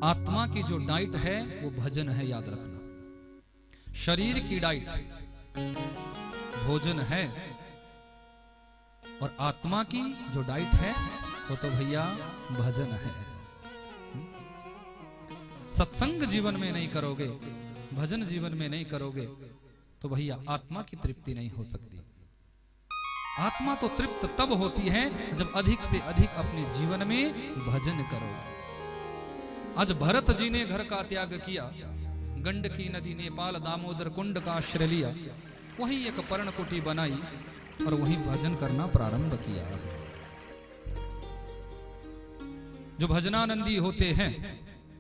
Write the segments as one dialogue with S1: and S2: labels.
S1: आत्मा की जो डाइट है वो भजन है, याद रखना। शरीर की डाइट भोजन है और आत्मा की जो डाइट है वो तो भैया भजन है। सत्संग जीवन में नहीं करोगे, भजन जीवन में नहीं करोगे तो भैया आत्मा की तृप्ति नहीं हो सकती। आत्मा तो तृप्त तब होती है जब अधिक से अधिक अपने जीवन में भजन करो। आज भरत जी ने घर का त्याग किया, गंडकी नदी नेपाल दामोदर कुंड का आश्रय लिया, वहीं एक पर्णकुटी बनाई और वहीं भजन करना प्रारंभ किया। जो भजनानंदी होते हैं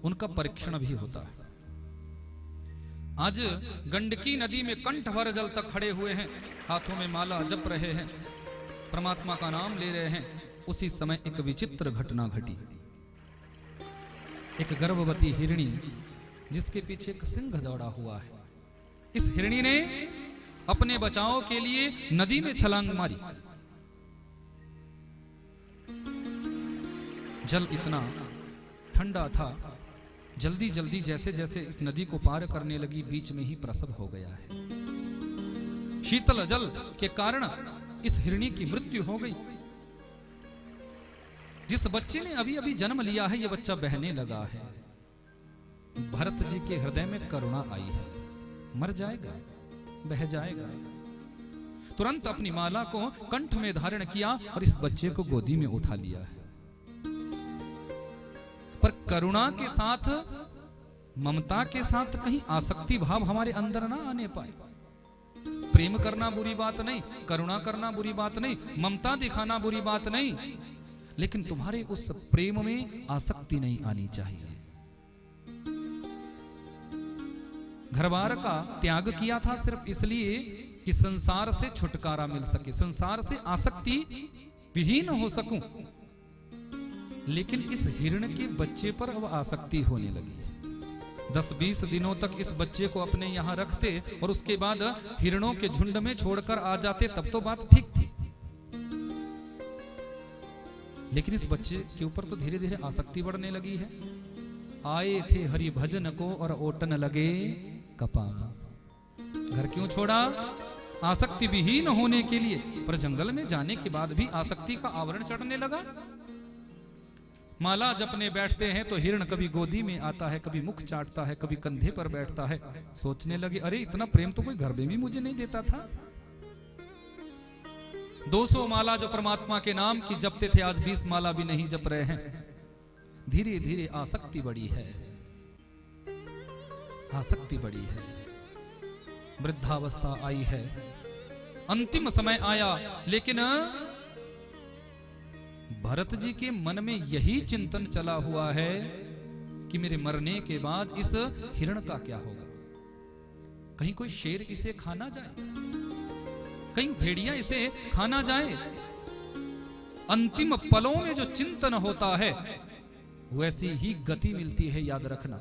S1: उनका परीक्षण भी होता है। आज गंडकी नदी में कंठ भर जल तक खड़े हुए हैं, हाथों में माला जप रहे हैं, परमात्मा का नाम ले रहे हैं। उसी समय एक विचित्र घटना घटी। एक गर्भवती हिरणी जिसके पीछे एक सिंह दौड़ा हुआ है, इस हिरणी ने अपने बचाव के लिए नदी में छलांग मारी। जल इतना ठंडा था, जल्दी जल्दी जैसे जैसे इस नदी को पार करने लगी बीच में ही प्रसव हो गया है। शीतल जल के कारण इस हिरणी की मृत्यु हो गई। जिस बच्चे ने अभी अभी जन्म लिया है यह बच्चा बहने लगा है। भरत जी के हृदय में करुणा आई है, मर जाएगा, बह जाएगा। तुरंत अपनी माला को कंठ में धारण किया और इस बच्चे को गोदी में उठा लिया है। पर करुणा के साथ, ममता के साथ कहीं आसक्ति भाव हमारे अंदर ना आने पाए। प्रेम करना बुरी बात नहीं, करुणा करना बुरी बात नहीं, ममता दिखाना बुरी बात नहीं, लेकिन तुम्हारे उस प्रेम में आसक्ति नहीं आनी चाहिए। घरबार का त्याग किया था सिर्फ इसलिए कि संसार से छुटकारा मिल सके, संसार से आसक्ति विहीन हो सकूं। लेकिन इस हिरण के बच्चे पर अब आसक्ति होने लगी है। 10-20 दिनों तक इस बच्चे को अपने यहां रखते और उसके बाद हिरणों के झुंड में छोड़कर आ जाते तब तो बात ठीक थी। लेकिन इस बच्चे के ऊपर तो धीरे धीरे आसक्ति बढ़ने लगी है। आए थे हरि भजन को और ओटन लगे कपास। घर क्यों छोड़ा? आसक्ति विहीन होने के लिए। पर जंगल में जाने के बाद भी आसक्ति का आवरण चढ़ने लगा। माला जपने बैठते हैं तो हिरण कभी गोदी में आता है, कभी मुख चाटता है, कभी कंधे पर बैठता है। सोचने लगे अरे इतना प्रेम तो कोई घर में भी मुझे नहीं देता था। 200 माला जो परमात्मा के नाम की जपते थे आज 20 माला भी नहीं जप रहे हैं। धीरे धीरे आसक्ति बढ़ी है, आसक्ति बढ़ी है। वृद्धावस्था आई है, अंतिम समय आया। लेकिन भरत जी के मन में यही चिंतन चला हुआ है कि मेरे मरने के बाद इस हिरण का क्या होगा। कहीं कोई शेर इसे खा ना जाए, कहीं भेड़िया इसे खा ना जाए। अंतिम पलों में जो चिंतन होता है वैसी ही गति मिलती है, याद रखना।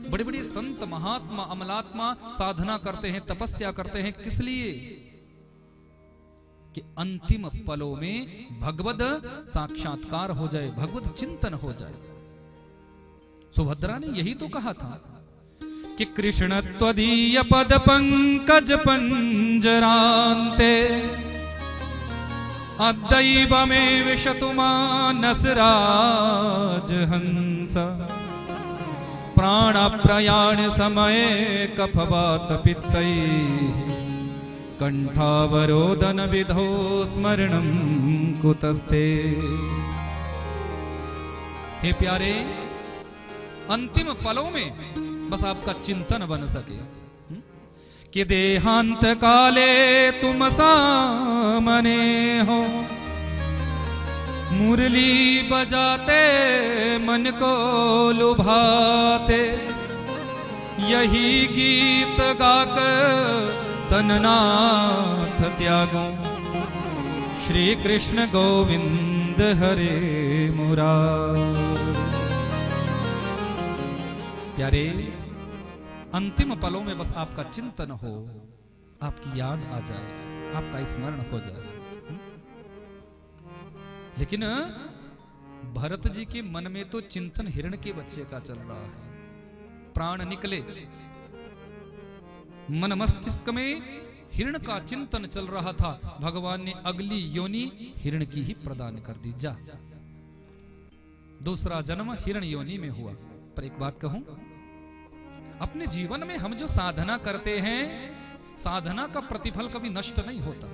S1: बड़े बड़े संत महात्मा अमलात्मा साधना करते हैं, तपस्या करते हैं, किस लिए? कि अंतिम पलों में भगवद साक्षात्कार हो जाए, भगवद चिंतन हो जाए। सुभद्रा ने यही तो कहा था कि कृष्ण त्वदीय पद पंकज पंजरान्ते अद्दैव में विशतु मानस राजहंस प्राण प्रयाण समय कफवात पित्तैः कंठावरोदन विधो स्मरणं कुतस्ते। हे प्यारे, अंतिम पलों में बस आपका चिंतन बन सके कि देहांत काले तुम सामने हो, मुरली बजाते मन को लुभाते, यही गीत गाकर तननाथ त्यागो, श्री कृष्ण गोविंद हरे मुरारी। प्यारे, अंतिम पलों में बस आपका चिंतन हो, आपकी याद आ जाए, आपका स्मरण हो जाए। लेकिन भरत जी के मन में तो चिंतन हिरण के बच्चे का चल रहा है, प्राण निकले, मन मस्तिष्क में हिरण का चिंतन चल रहा था। भगवान ने अगली योनि हिरण की ही प्रदान कर दी। जा, दूसरा जन्म हिरण योनि में हुआ। पर एक बात कहूं, अपने जीवन में हम जो साधना करते हैं, साधना का प्रतिफल कभी नष्ट नहीं होता।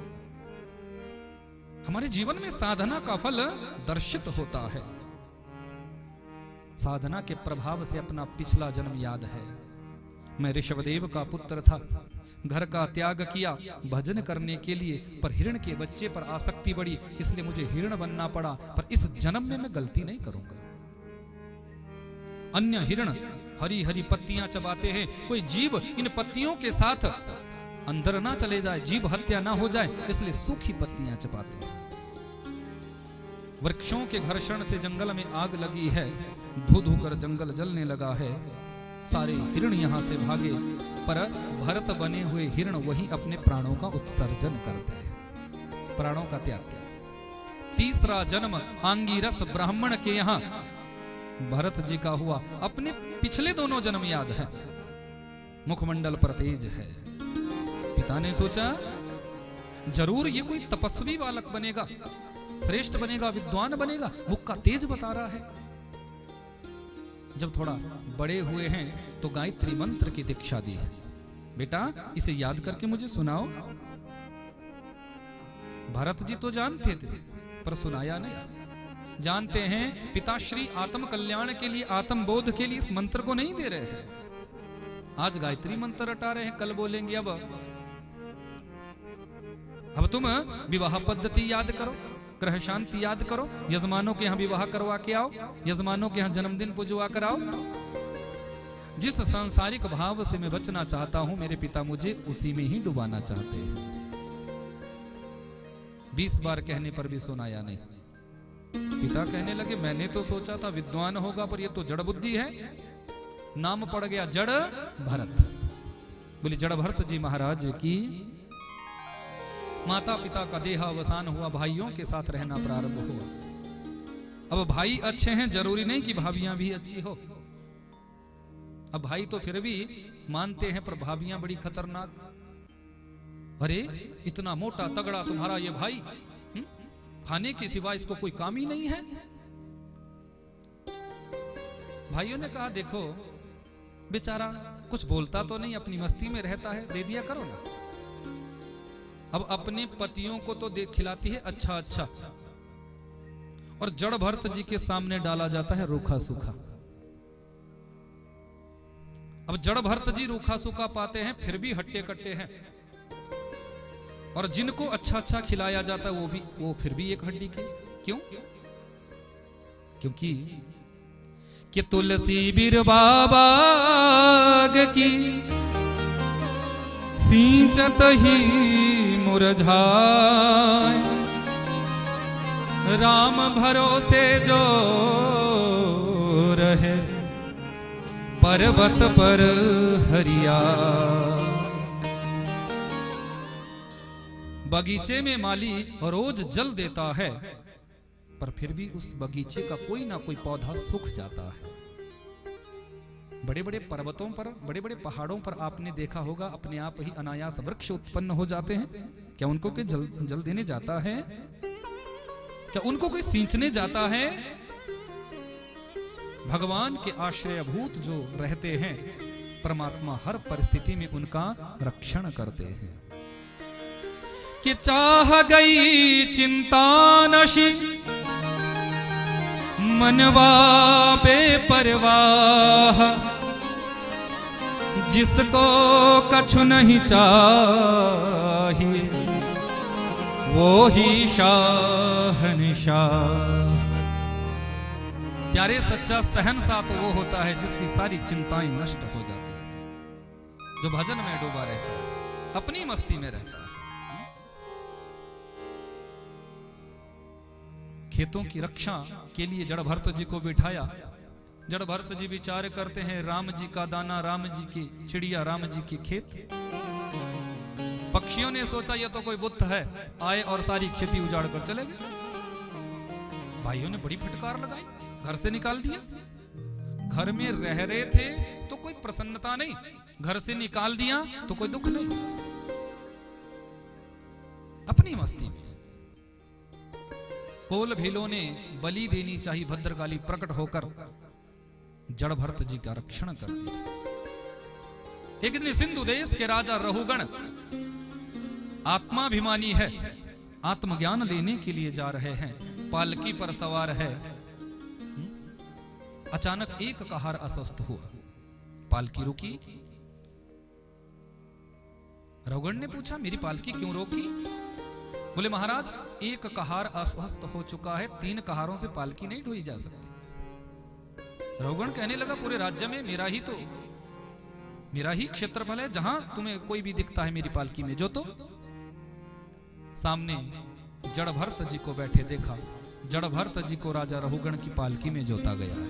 S1: हमारे जीवन में साधना का फल दर्शित होता है। साधना के प्रभाव से अपना पिछला जन्म याद है। मैं ऋषभदेव का पुत्र था, घर का त्याग किया भजन करने के लिए, पर हिरण के बच्चे पर आसक्ति बढ़ी, इसलिए मुझे हिरण बनना पड़ा। पर इस जन्म में मैं गलती नहीं करूंगा। अन्य हिरण हरी हरी पत्तियां चबाते हैं, कोई जीव इन पत्तियों के साथ अंदर ना चले जाए, जीव हत्या ना हो जाए, इसलिए सूखी पत्तियां चबाते हैं। वृक्षों के घर्षण से जंगल में आग लगी है, धू धू कर जंगल जलने लगा है। सारे हिरण यहां से भागे, पर भरत बने हुए हिरण वही अपने प्राणों का उत्सर्जन करते हैं, प्राणों का त्याग किया। तीसरा जन्म आंगिरस ब्राह्मण के यहां भरत जी का हुआ। अपने पिछले दोनों जन्म याद है, मुखमंडल पर तेज है। पिता ने सोचा जरूर ये कोई तपस्वी बालक बनेगा, श्रेष्ठ बनेगा, विद्वान बनेगा, मुख का तेज बता रहा है। जब थोड़ा बड़े हुए हैं तो गायत्री मंत्र की दीक्षा दी है। बेटा इसे याद करके मुझे सुनाओ। भरत जी तो जानते थे पर सुनाया नहीं। जानते हैं पिताश्री आत्म कल्याण के लिए, आत्म बोध के लिए इस मंत्र को नहीं दे रहे हैं। आज गायत्री मंत्र रटा रहे हैं, कल बोलेंगे अब तुम विवाह पद्धति याद करो, ग्रह शांति याद करो, यजमानों के यहां विवाह करवा के आओ, यजमानों के यहां जन्मदिन पुजवा कराओ। जिस सांसारिक भाव से मैं बचना चाहता हूं, मेरे पिता मुझे उसी में ही डुबाना चाहते हैं। 20 बार कहने पर भी सुनाया नहीं। पिता कहने लगे मैंने तो सोचा था विद्वान होगा, पर ये तो जड़ बुद्धि है। नाम पड़ गया जड़ भरत। बोले जड़ भरत जी महाराज की। माता पिता का देहावसान हुआ, भाइयों के साथ रहना प्रारंभ हुआ। अब भाई अच्छे हैं जरूरी नहीं कि भाभियां भी अच्छी हो। अब भाई तो फिर भी मानते हैं, पर भाभियां बड़ी खतरनाक। अरे इतना मोटा तगड़ा तुम्हारा ये भाई, खाने के सिवा इसको कोई काम ही नहीं है। भाइयों ने कहा देखो बेचारा कुछ बोलता तो नहीं, अपनी मस्ती में रहता है, दे दिया करो ना। अब अपने पतियों को तो खिलाती है अच्छा अच्छा, और जड़ भरत जी के सामने डाला जाता है रूखा सूखा। अब जड़ भरत जी रूखा सूखा पाते हैं, फिर भी हट्टे कट्टे हैं, और जिनको अच्छा अच्छा खिलाया जाता है वो फिर भी एक हड्डी के। क्यों? क्योंकि कि तुलसी बिरवा बाग की सींचत ही मुरझाए, राम भरोसे जो रहे पर्वत पर हरिया। बगीचे में माली रोज जल देता है, पर फिर भी उस बगीचे का कोई ना कोई पौधा सूख जाता है। बड़े बड़े पर्वतों पर, बड़े बड़े पहाड़ों पर आपने देखा होगा अपने आप ही अनायास वृक्ष उत्पन्न हो जाते हैं। क्या उनको कोई जल देने जाता है? क्या उनको कोई सींचने जाता है? भगवान के आश्रयभूत जो रहते हैं, परमात्मा हर परिस्थिति में उनका रक्षण करते हैं। कि चाह गई चिंता नशी मनवा बेपरवाह, जिसको कछु नहीं चाहिए वो ही शाहनशाह। प्यारे सच्चा सहनशाह तो वो होता है जिसकी सारी चिंताएं नष्ट हो जाती है, जो भजन में डूबा रहता है, अपनी मस्ती में रहता है। खेतों की रक्षा के लिए जड़ भरत जी को बिठाया। जड़ भरत जी विचार करते हैं राम जी का दाना, राम जी की चिड़िया, राम जी की खेत। पक्षियों ने सोचा ये तो कोई बुद्ध है, आए और सारी खेती उजाड़ कर चले गए। भाइयों ने बड़ी फटकार लगाई, घर से निकाल दिया। घर में रह रहे थे तो कोई प्रसन्नता नहीं, घर से निकाल दिया तो कोई दुख नहीं, अपनी मस्ती में। कोल भीलों ने बलि देनी चाहिए, भद्रकाली प्रकट होकर जड़ भरत जी का रक्षण कर दिया। एक दिन सिंधु देश के राजा रहुगण आत्माभिमानी है, आत्मज्ञान लेने के लिए जा रहे हैं, पालकी पर सवार है। अचानक एक कहार अस्वस्थ हुआ, पालकी रुकी। रहुगण ने पूछा मेरी पालकी क्यों रोकी? बोले महाराज एक कहार अस्वस्थ हो चुका है, 3 कहारों से पालकी नहीं ढोई जा सकती। रहुगण कहने लगा पूरे राज्य में मेरा ही क्षेत्रफल है, जहां तुम्हें कोई भी दिखता है मेरी पालकी में जो तो। सामने जड़ भरत जी को बैठे देखा, जड़ भरत जी को राजा रहुगण की पालकी में जोता गया है।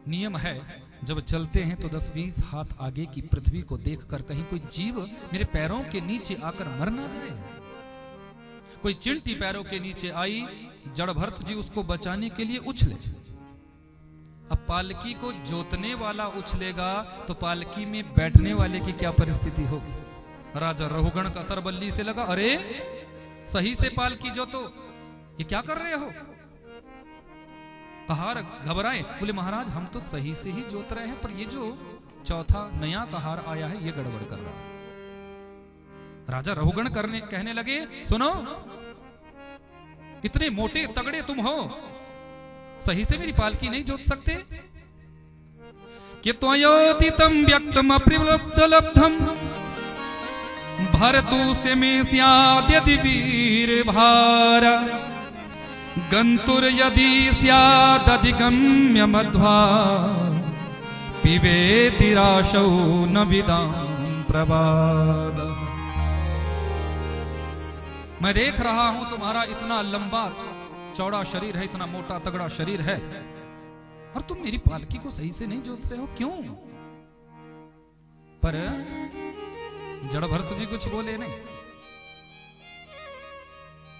S1: नियम है जब चलते हैं तो 10-20 हाथ आगे की पृथ्वी को देखकर कहीं कोई जीव मेरे पैरों के नीचे आकर मर ना जाए। कोई चिंटी पैरों के नीचे आई, जड़ भरत जी उसको बचाने के लिए उछले। अब पालकी को जोतने वाला उछलेगा तो पालकी में बैठने वाले की क्या परिस्थिति होगी? राजा रहुगण का सर बल्ली से लगा, अरे सही से पालकी जोतो, ये क्या कर रहे हो? कहार घबराए, बोले महाराज हम तो सही से ही जोत रहे हैं, पर ये जो चौथा नया कहार आया है ये गड़बड़ कर रहा है। राजा रहुगण कहने लगे सुनो, इतने मोटे तगड़े तुम हो, सही से मेरी पालकी नहीं जोत सकते? कि त्वयोदितं व्यक्तम अप्रिलब्धलब्धम भरतु से में स्याद्यदि वीर भार गंतुर यदि स्यादधिगम्य मध्वा पिबेति राशौ न विदां प्रबाद। मैं देख रहा हूं तुम्हारा इतना लंबा चौड़ा शरीर है, इतना मोटा तगड़ा शरीर है, और तुम मेरी पालकी को सही से नहीं जोत रहे हो, क्यों? पर जड़ भरत जी कुछ बोले नहीं।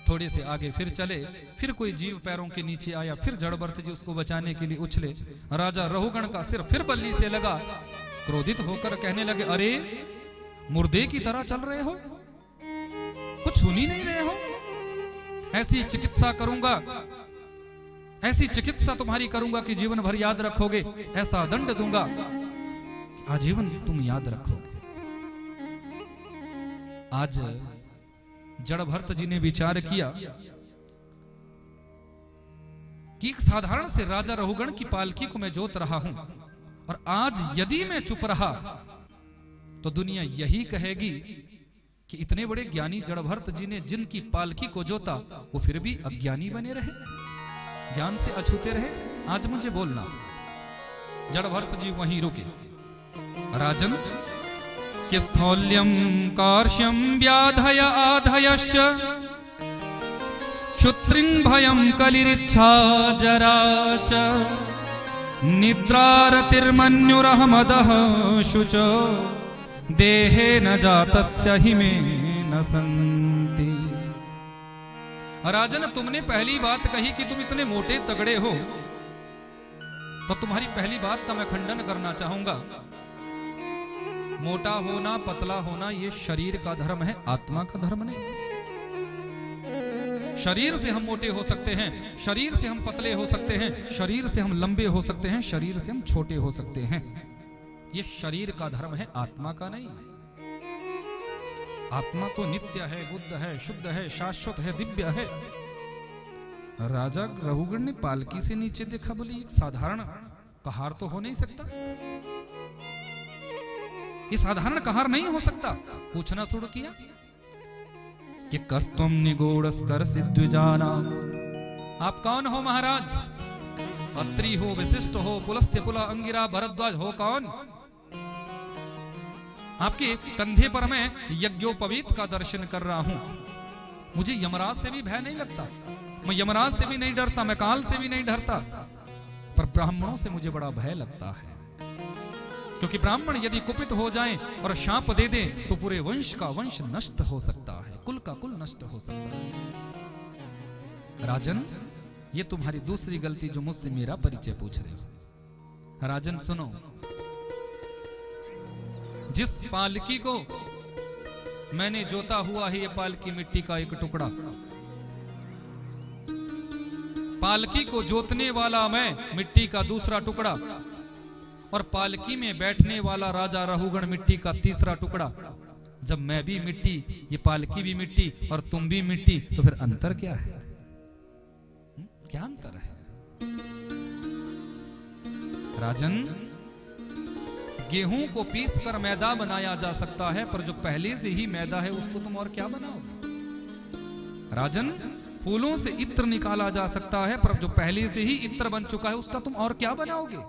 S1: थोड़े से आगे फिर चले, फिर कोई जीव पैरों के नीचे आया, फिर जड़ भरत जी उसको बचाने के लिए उछले। राजा रहुगण का सिर फिर बल्ली से लगा, क्रोधित होकर कहने लगे अरे मुर्दे की तरह चल रहे हो, कुछ सुन ही नहीं रहे हो? ऐसी चिकित्सा करूंगा, ऐसी चिकित्सा तुम्हारी करूंगा कि जीवन भर याद रखोगे, ऐसा दंड दूंगा आजीवन तुम याद रखोगे। आज जड़ भरत जी ने विचार किया कि एक साधारण से राजा रहुगण की पालकी को मैं जोत रहा हूं, और आज यदि मैं चुप रहा तो दुनिया यही कहेगी कि इतने बड़े ज्ञानी जड़ भरत जी ने जिनकी पालकी को जोता वो फिर भी अज्ञानी बने रहे, ज्ञान से अछूते रहे। आज मुझे बोलना। जड़ भरत जी वहीं रुके। राजन कि स्थौल्यं कार्श्यं व्याधय आधयश्च क्षुत्रिं भयं कलिरिच्छा जरा च निद्रारतिर्मन्युरहमदः शुच देहे न जातस्य हि मे न सन्ति। राजन तुमने पहली बात कही कि तुम इतने मोटे तगड़े हो, तो तुम्हारी पहली बात का मैं खंडन करना चाहूंगा। मोटा होना पतला होना ये शरीर का धर्म है, आत्मा का धर्म नहीं। शरीर से हम मोटे हो सकते हैं, शरीर से हम पतले हो सकते हैं, शरीर से हम लंबे हो सकते हैं, शरीर से हम छोटे हो सकते हैं, ये शरीर का धर्म है, आत्मा का नहीं। आत्मा तो नित्य है, बुद्ध है, शुद्ध है, शाश्वत है, दिव्य है। राजा रहुगण ने पालकी से नीचे देखा, बोले एक साधारण कहार तो हो नहीं सकता, ये साधारण कहार नहीं हो सकता। पूछना शुरू किया कि कस्तुम निगूढ़स्कर सिद्विजाना, आप कौन हो महाराज? अत्रि हो, विशिष्ट हो, पुलस्त्य पुला अंगिरा भरद्वाज हो, कौन? आपके कंधे पर मैं यज्ञोपवीत का दर्शन कर रहा हूं। मुझे यमराज से भी भय नहीं लगता, मैं यमराज से भी नहीं डरता, मैं काल से भी नहीं डरता, पर ब्राह्मणों से मुझे बड़ा भय लगता है, क्योंकि ब्राह्मण यदि कुपित हो जाएं और शाप दे दें तो पूरे वंश का वंश नष्ट हो सकता है, कुल का कुल नष्ट हो सकता है। राजन, ये तुम्हारी दूसरी गलती जो मुझसे मेरा परिचय पूछ रहे हो। राजन सुनो, जिस पालकी को मैंने जोता हुआ है, ये पालकी मिट्टी का एक टुकड़ा, पालकी को जोतने वाला मैं, मिट्टी का दूसरा टुकड़ा, और पालकी में बैठने वाला राजा रहुगण मिट्टी का तीसरा टुकड़ा। जब मैं भी मिट्टी, ये पालकी भी मिट्टी और तुम भी मिट्टी, तो फिर अंतर क्या है? क्या अंतर है? राजन, गेहूं को पीसकर मैदा बनाया जा सकता है, पर जो पहले से ही मैदा है उसको तुम और क्या बनाओगे? राजन, फूलों से इत्र निकाला जा सकता है, पर जो पहले से ही इत्र बन चुका है उसका तुम और क्या बनाओगे?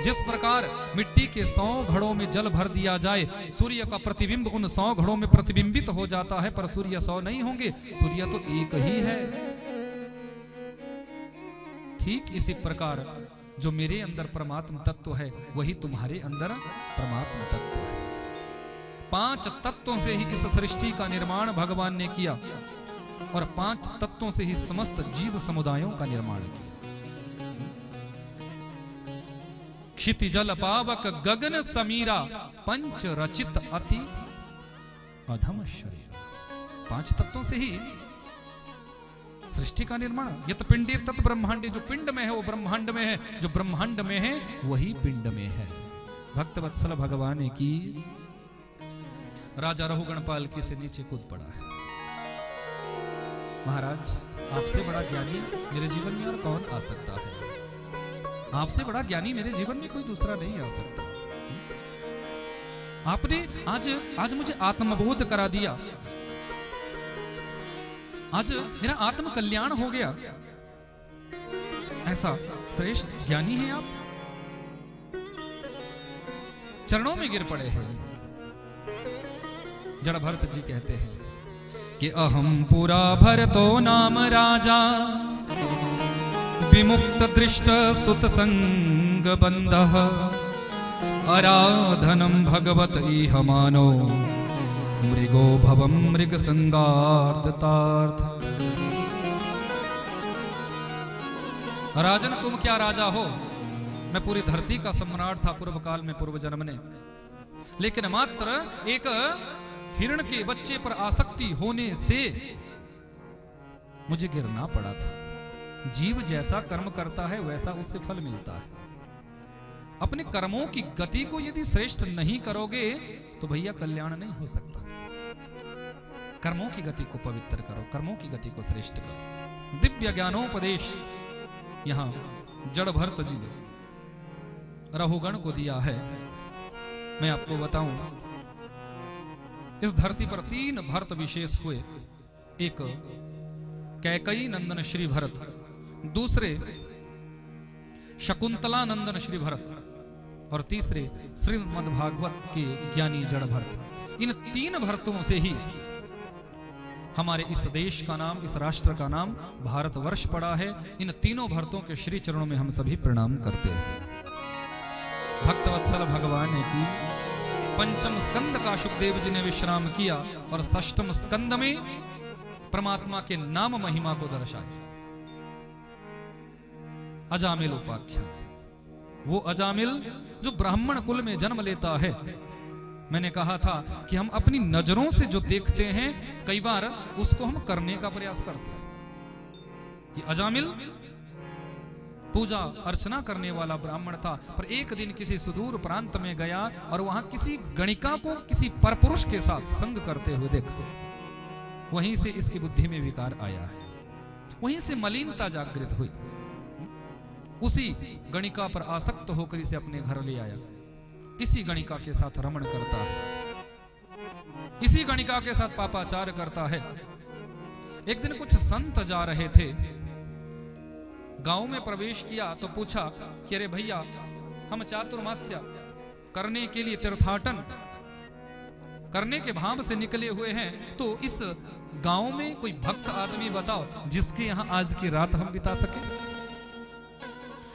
S1: जिस प्रकार मिट्टी के 100 घड़ों में जल भर दिया जाए, सूर्य का प्रतिबिंब उन 100 घड़ों में प्रतिबिंबित हो जाता है, पर सूर्य 100 नहीं होंगे, सूर्य तो एक ही है। ठीक इसी प्रकार जो मेरे अंदर परमात्म तत्व है, वही तुम्हारे अंदर परमात्म तत्व है। 5 तत्वों से ही इस सृष्टि का निर्माण भगवान ने किया, और 5 तत्वों से ही समस्त जीव समुदायों का निर्माण किया। क्षितिजल पावक गगन समीरा, पंच रचित अति अधम शरीर। 5 तत्वों से ही सृष्टि का निर्माण। यत पिंडे तत् ब्रह्मांडे, जो पिंड में है वो ब्रह्मांड में है, जो ब्रह्मांड में है वही पिंड में है। भक्त वत्सल भगवान की राजा रहुगण पालकी से नीचे कूद पड़ा है। महाराज, आपसे बड़ा ज्ञानी मेरे जीवन में और कौन आ सकता है? आपसे बड़ा ज्ञानी मेरे जीवन में कोई दूसरा नहीं आ सकता। आपने आज मुझे आत्मबोध करा दिया, आज मेरा आत्म कल्याण हो गया। ऐसा श्रेष्ठ ज्ञानी है आप, चरणों में गिर पड़े हैं। जड़ भरत जी कहते हैं कि अहम पुरा भरतो नाम राजा, विमुक्त दृष्ट सुत संग बंधः, आराधनम भगवत इह मानो, मृगो भवम मृग संगार्दतार्थ। राजन, तुम क्या राजा हो? मैं पूरी धरती का सम्राट था पूर्व काल में, पूर्व जन्म ने, लेकिन मात्र एक हिरण के बच्चे पर आसक्ति होने से मुझे गिरना पड़ा था। जीव जैसा कर्म करता है वैसा उसे फल मिलता है। अपने कर्मों की गति को यदि श्रेष्ठ नहीं करोगे तो भैया कल्याण नहीं हो सकता। कर्मों की गति को पवित्र करो, कर्मों की गति को श्रेष्ठ करो। दिव्य ज्ञानोपदेश यहां जड़ भरत जी ने रहुगण को दिया है। मैं आपको बताऊं, इस धरती पर 3 भरत विशेष हुए। एक कैकई नंदन श्री भरत, दूसरे शकुंतला नंदन श्री भरत, और तीसरे श्रीमद् भागवत के ज्ञानी जड़ भरत। इन 3 भरतों से ही हमारे इस देश का नाम, इस राष्ट्र का नाम भारतवर्ष पड़ा है। इन तीनों भरतों के श्री चरणों में हम सभी प्रणाम करते हैं। भक्तवत्सल भगवान ने की 5म स्कंद का सुखदेव जी ने विश्राम किया, और 6ठ स्कंद में परमात्मा के नाम महिमा को दर्शाया। अजामिल उपाख्यान, वो अजामिल जो ब्राह्मण कुल में जन्म लेता है। मैंने कहा था कि हम अपनी नजरों से जो देखते हैं कई बार उसको हम करने का प्रयास करते हैं। ये अजामिल पूजा अर्चना करने वाला ब्राह्मण था, पर एक दिन किसी सुदूर प्रांत में गया और वहां किसी गणिका को किसी परपुरुष के साथ संग करते हुए देखा। वहीं से इसकी बुद्धि में विकार आया है, वहीं से मलिनता जागृत हुई। उसी गणिका पर आसक्त होकर इसे अपने घर ले आया। इसी गणिका के साथ रमण करता है, इसी गणिका के साथ पापाचार करता है। एक दिन कुछ संत जा रहे थे, गांव में प्रवेश किया तो पूछा कि अरे भैया, हम चातुर्मास्य करने के लिए, तीर्थाटन करने के भाव से निकले हुए हैं, तो इस गांव में कोई भक्त आदमी बताओ जिसके यहां आज की रात हम बिता सके।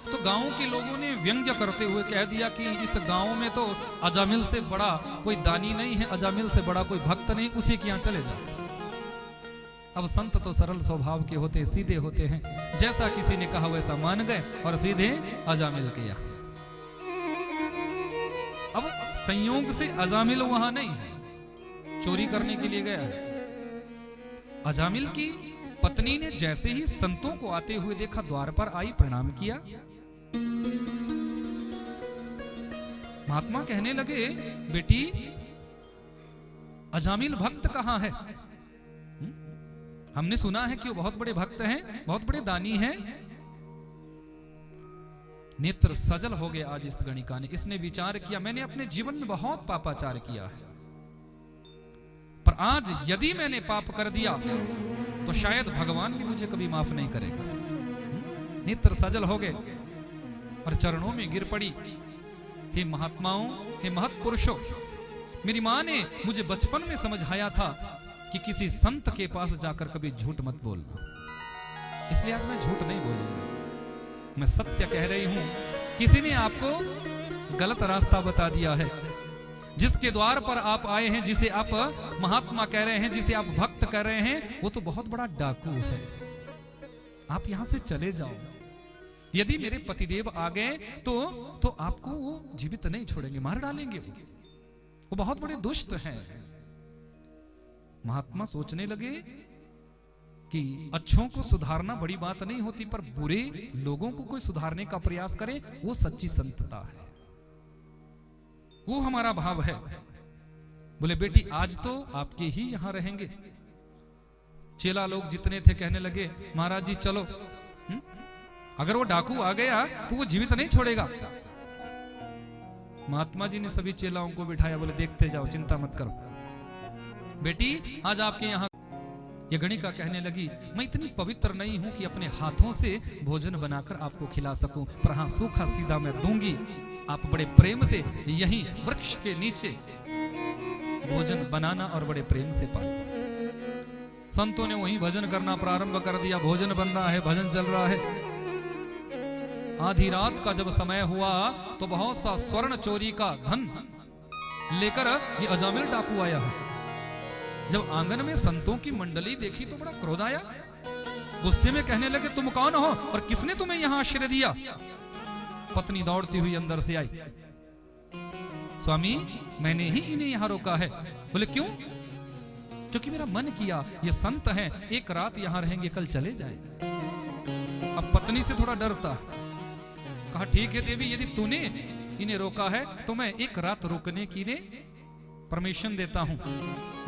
S1: तो गांव के लोगों ने व्यंग्य करते हुए कह दिया कि इस गांव में तो अजामिल से बड़ा कोई दानी नहीं है, अजामिल से बड़ा कोई भक्त नहीं, उसी के यहां चले जाओ। अब संत तो सरल स्वभाव के होते, सीधे होते हैं। जैसा किसी ने कहा वैसा मान गए और सीधे अजामिल किया। अब संयोग से अजामिल वहां नहीं है, चोरी करने के लिए गया है। अजामिल की पत्नी ने जैसे ही संतों को आते हुए देखा, द्वार पर आई, प्रणाम किया। महात्मा कहने लगे, बेटी अजामिल भक्त कहां है? हमने सुना है कि वो बहुत बड़े भक्त हैं, बहुत बड़े दानी हैं। नेत्र सजल हो गए आज इस गणिका ने। इसने विचार किया, मैंने अपने जीवन में बहुत पापाचार किया है, पर आज यदि मैंने पाप कर दिया तो शायद भगवान भी मुझे कभी माफ नहीं करेगा। नेत्र सजल हो गए और चरणों में गिर पड़ी। हे महात्माओं, हे महत्पुरुषों, मेरी मां ने मुझे बचपन में समझाया था कि किसी संत के पास जाकर कभी झूठ मत बोलना, इसलिए आज मैं झूठ नहीं बोलूंगा, मैं सत्य कह रही हूं। किसी ने आपको गलत रास्ता बता दिया है, जिसके द्वार पर आप आए हैं, जिसे आप महात्मा कह रहे हैं, जिसे आप भक्त कह रहे हैं, वो तो बहुत बड़ा डाकू है। आप यहां से चले जाओ। यदि मेरे पतिदेव आ गए तो आपको वो जीवित नहीं छोड़ेंगे, मार डालेंगे। वो बहुत बड़े दुष्ट हैं। महात्मा सोचने लगे कि अच्छों को सुधारना बड़ी बात नहीं होती, पर बुरे लोगों को कोई सुधारने का प्रयास करे, वो सच्ची संतता है, वो हमारा भाव है। बोले बेटी आज तो आपके ही यहां रहेंगे। चेला लोग जितने थे कहने लगे, महाराज जी चलो, अगर वो डाकू आ गया तो वो जीवित नहीं छोड़ेगा। महात्मा जी ने सभी चेलाओं को बिठाया, बोले देखते जाओ, चिंता मत करो। बेटी आज आपके यहाँ। ये गणिका कहने लगी, मैं इतनी पवित्र नहीं हूं कि अपने हाथों से भोजन बनाकर आपको खिला सकूं, पर हाँ सूखा सीधा मैं दूंगी। आप बड़े प्रेम से यहीं वृक्ष के नीचे भोजन बनाना और बड़े प्रेम से पाना। संतों ने वहीं भजन करना प्रारंभ कर दिया। भोजन बन रहा है, भजन चल रहा है। आधी रात का जब समय हुआ तो बहुत सा स्वर्ण चोरी का धन लेकर ये अजामिल डाकू आया है। जब आंगन में संतों की मंडली देखी तो बड़ा क्रोध आया। गुस्से में कहने लगे, तुम कौन हो और किसने तुम्हें यहां आश्रय दिया? पत्नी दौड़ती हुई अंदर से आई, स्वामी मैंने ही इन्हें यहां रोका है। बोले क्यों? क्योंकि मेरा मन किया ये संत हैं, एक रात यहां रहेंगे, कल चले जाएंगे। अब पत्नी से थोड़ा डरता, कहा ठीक है देवी, यदि तूने इन्हें रोका है तो मैं एक रात रुकने की ने परमिशन देता हूं,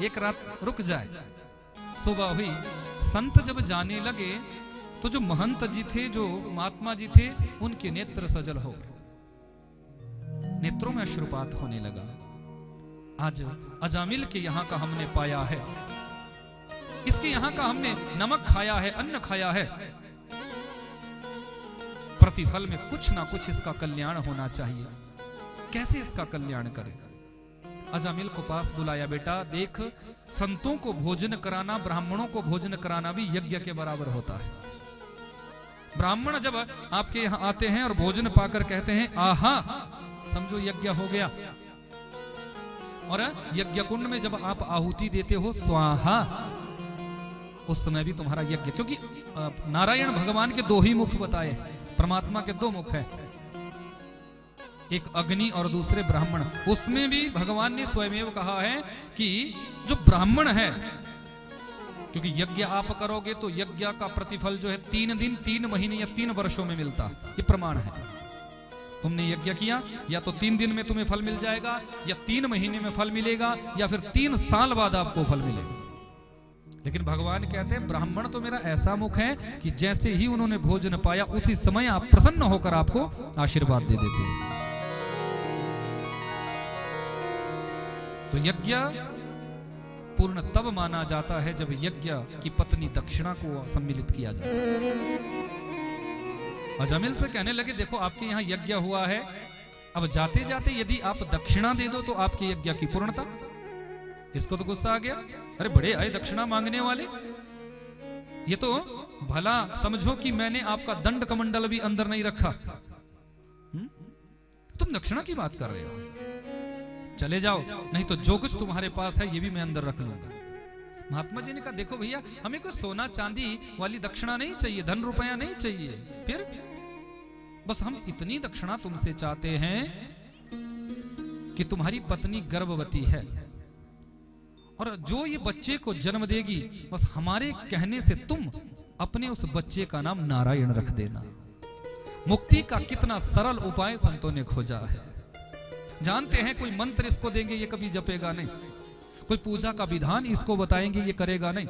S1: एक रात रुक जाए। सुबह हुई, संत जब जाने लगे तो जो महंत जी थे, जो महात्मा जी थे, उनके नेत्र सजल हो गए, नेत्रों में अश्रुपात होने लगा। आज अजामिल के यहां का हमने पाया है, इसके यहां का हमने नमक खाया है, अन्न खाया है, प्रतिफल में कुछ ना कुछ इसका कल्याण होना चाहिए। कैसे इसका कल्याण करें? अजामिल को पास बुलाया, बेटा देख, संतों को भोजन कराना, ब्राह्मणों को भोजन कराना भी यज्ञ के बराबर होता है। ब्राह्मण जब आपके यहां आते हैं और भोजन पाकर कहते हैं आहा, समझो यज्ञ हो गया। और यज्ञ कुंड में जब आप आहुति देते हो स्वाहा, उस समय भी तुम्हारा यज्ञ, क्योंकि नारायण भगवान के दो ही मुख बताए, परमात्मा के दो मुख है, एक अग्नि और दूसरे ब्राह्मण। उसमें भी भगवान ने स्वयमेव कहा है कि जो ब्राह्मण है, क्योंकि यज्ञ आप करोगे तो यज्ञ का प्रतिफल जो है 3 दिन 3 महीने या 3 वर्षों में मिलता, ये प्रमाण है। तुमने यज्ञ किया, या तो 3 दिन में तुम्हें फल मिल जाएगा, या 3 महीने में फल मिलेगा, या फिर 3 साल बाद आपको फल मिलेगा। लेकिन भगवान कहते हैं ब्राह्मण तो मेरा ऐसा मुख है कि जैसे ही उन्होंने भोजन पाया उसी समय आप प्रसन्न होकर आपको आशीर्वाद दे देते हैं। तो यज्ञ पूर्ण तब माना जाता है जब यज्ञ की पत्नी दक्षिणा को सम्मिलित किया जाता है। अजामिल से कहने लगे, देखो आपके यहाँ यज्ञ हुआ है, अब जाते जाते यदि आप दक्षिणा दे दो तो आपके यज्ञ की पूर्णता। इसको तो गुस्सा आ गया, अरे बड़े आए दक्षिणा मांगने वाले, ये तो भला समझो कि मैंने आपका दंड कमंडल भी अंदर नहीं रखा, तुम दक्षिणा की बात कर रहे हो, चले जाओ, नहीं तो जो कुछ तुम्हारे पास है ये भी मैं अंदर रख लूंगा। महात्मा जी ने कहा देखो भैया, हमें कोई सोना चांदी वाली दक्षिणा नहीं चाहिए, धन रुपया नहीं चाहिए, फिर बस हम इतनी दक्षिणा तुमसे चाहते हैं कि तुम्हारी पत्नी गर्भवती है और जो ये बच्चे को जन्म देगी, बस हमारे कहने से तुम अपने उस बच्चे का नाम नारायण रख देना। मुक्ति का कितना सरल उपाय संतों ने खोजा है। जानते हैं कोई मंत्र इसको देंगे ये कभी जपेगा नहीं, कोई पूजा का विधान इसको बताएंगे ये करेगा नहीं,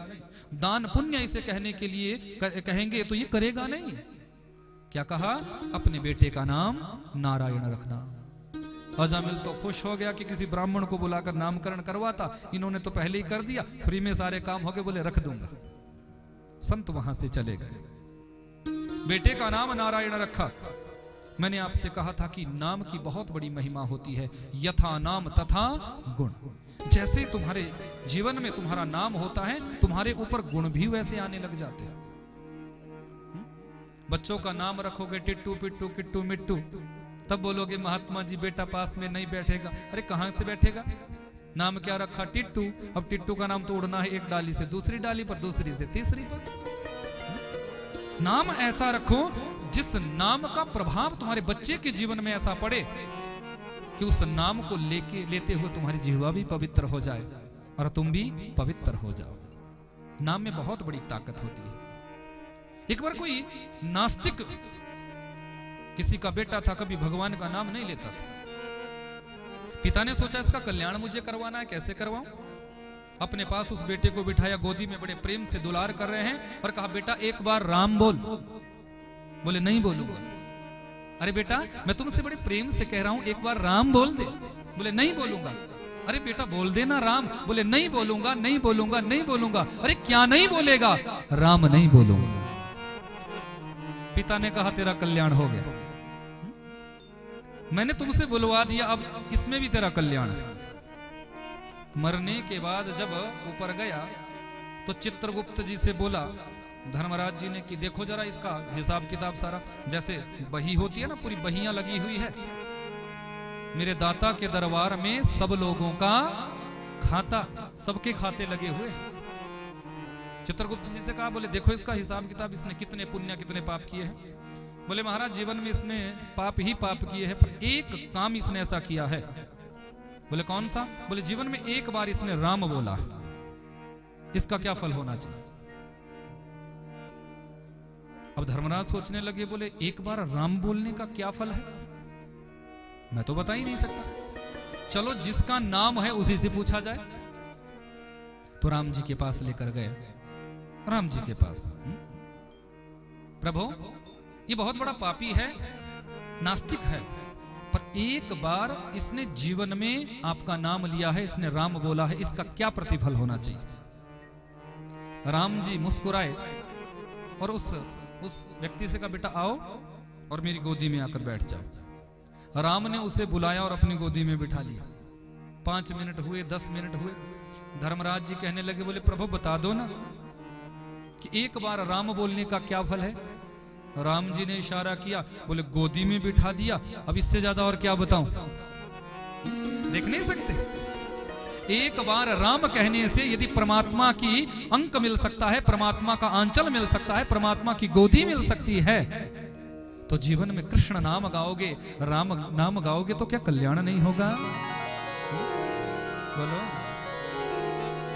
S1: दान पुण्य इसे कहने के लिए कहेंगे तो ये करेगा नहीं। क्या कहा? अपने बेटे का नाम नारायण रखना। अजामिल तो खुश हो गया कि किसी ब्राह्मण को बुलाकर नामकरण करवाता, इन्होंने तो पहले ही कर दिया, फ्री में सारे काम हो गए, बोले रख दूंगा। संत वहां से चले गए, बेटे का नाम नारायण रखा। मैंने आपसे कहा था कि नाम की बहुत बड़ी महिमा होती है, यथा नाम तथा गुण। जैसे तुम्हारे जीवन में तुम्हारा नाम होता है, तुम्हारे ऊपर गुण भी वैसे आने लग जाते हैं। बच्चों का नाम रखोगे टिट्टू पिट्टू किट्टू मिट्टू, तब बोलोगे महात्मा जी बेटा पास में नहीं बैठेगा। अरे कहां से बैठेगा? नाम क्या रखा? टिट्टू। अब टिट्टू का नाम तो उड़ना है एक डाली से दूसरी डाली पर, दूसरी से तीसरी पर। नाम ऐसा रखो जिस नाम का प्रभाव तुम्हारे बच्चे के जीवन में ऐसा पड़े कि उस नाम को लेते हुए तुम्हारी जिह्वा भी पवित्र हो जाए और तुम भी पवित्र हो जाओ। नाम में बहुत बड़ी ताकत होती है। एक बार कोई नास्तिक, किसी का बेटा था, कभी भगवान का नाम नहीं लेता था। पिता ने सोचा इसका कल्याण मुझे करवाना है, कैसे करवाऊं? अपने पास उस बेटे को बिठाया, गोदी में बड़े प्रेम से दुलार कर रहे हैं और कहा बेटा एक बार राम बोल। बोले नहीं बोलूंगा। अरे बेटा मैं तुमसे बड़े प्रेम से कह रहा हूं, एक बार राम बोल दे। बोले नहीं बोलूंगा। अरे बेटा बोल देना राम। बोले नहीं बोलूंगा, नहीं बोलूंगा, नहीं बोलूंगा। अरे क्या नहीं बोलेगा? राम नहीं बोलूंगा। पिता ने कहा तेरा कल्याण हो गया, मैंने तुमसे बुलवा दिया, अब इसमें भी तेरा कल्याण है। मरने के बाद जब ऊपर गया तो चित्रगुप्त जी से बोला धर्मराज जी ने कि देखो जरा इसका हिसाब किताब सारा, जैसे बही होती है ना, पूरी बहियां लगी हुई है। मेरे दाता के दरबार में सब लोगों का खाता, सबके खाते लगे हुए। चित्रगुप्त जी से कहा, बोले देखो इसका हिसाब किताब, इसने कितने पुण्य कितने पाप किए हैं। बोले महाराज जीवन में इसने पाप ही पाप किए हैं, पर एक काम इसने ऐसा किया है। बोले कौन सा? बोले जीवन में एक बार इसने राम बोला है, इसका क्या फल होना चाहिए? अब धर्मराज सोचने लगे, बोले एक बार राम बोलने का क्या फल है, मैं तो बता ही नहीं सकता। चलो जिसका नाम है उसी से पूछा जाए। तो राम जी के पास लेकर गए। राम जी के पास, प्रभु ये बहुत बड़ा पापी है, नास्तिक है, पर एक बार इसने जीवन में आपका नाम लिया है, इसने राम बोला है, इसका क्या प्रतिफल होना चाहिए? राम जी मुस्कुराए और उस व्यक्ति से कहा बेटा आओ और मेरी गोदी में आकर बैठ जाओ। राम ने उसे बुलाया और अपनी गोदी में बिठा लिया। 5 मिनट हुए, 10 मिनट हुए, धर्मराज जी कहने लगे, बोले प्रभु बता दो ना कि एक बार राम बोलने का क्या फल है? राम जी ने इशारा किया, बोले गोदी में बिठा दिया, अब इससे ज्यादा और क्या बताऊं? देख नहीं सकते? एक बार राम कहने से यदि परमात्मा की अंक मिल सकता है, परमात्मा का आंचल मिल सकता है, परमात्मा की गोदी मिल सकती है, तो जीवन में कृष्ण नाम गाओगे, राम नाम गाओगे तो क्या कल्याण नहीं होगा? बोलो।